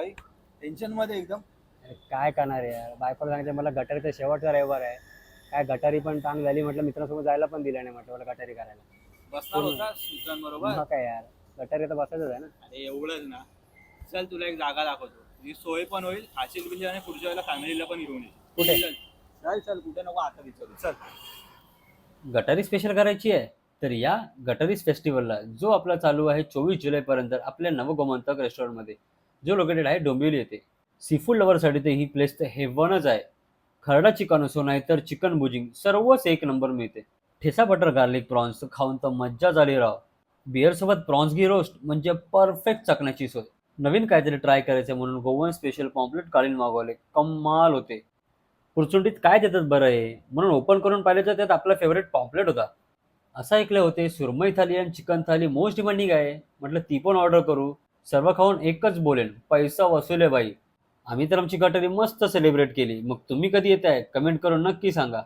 भाई, टेन्शन मध्ये एकदम. अरे काय करणार यार, बायकोला सांगितलं मला गटारीचा शेवटचा रविवार आहे. काय गटारी पण ताण झाली, म्हटलं मित्रांसोबत जायला पण दिलं नाही, म्हटलं मला गटारी करायला. बसणार होता मित्रांबरोबर. मग काय यार, गटारी तर बसायचंच आहे ना. अरे एवढंच ना. चल तुला एक जागा दाखवतो, तुझी सोय पण होईल, खाशील बिशील आणि पुढच्या वेळेला फॅमिलीला पण घेऊन ये. कुठे? चल चल चल, कुठे नको आता विचारू, चल. गटारी स्पेशल करायची आहे तर या गटारीज फेस्टिवलला, जो आपला चालू आहे 24 जुलैपर्यंत आपल्या नवगोमंतक रेस्टॉरंटमध्ये, जो लोकेटेड आहे डोंबिवली येथे. सी फूड लवरसाठी तर ही प्लेस तर हेवनच आहे. खरडा चिकन असो नाही तर चिकन बुजिंग, सर्वच एक नंबर मिळते. ठेसा बटर गार्लिक प्रॉन्स खाऊन तर मज्जा झाली राव. बिअरसोबत प्रॉन्स घी रोस्ट म्हणजे परफेक्ट चकण्याची सोय. नवीन काहीतरी ट्राय करायचं म्हणून गोवन स्पेशल पॉम्पलेट काढून मागवले, कमाल होते. पुरचुंडीत काय देतात बरं आहे म्हणून ओपन करून पाहिलं तर त्यात आपला फेवरेट पॉम्पलेट होता. असं ऐकले होते सुरमई थाली आणि चिकन थाली मोस्ट डिमांडिंग आहे, म्हटलं ती पण ऑर्डर करू. सर्व खाऊन एकच बोलेन, पैसा वसूल आहे बाई. आम्ही तर आमची गटारी मस्त सेलिब्रेट केली. मग तुम्ही कधी येताय कमेंट करून नक्की सांगा.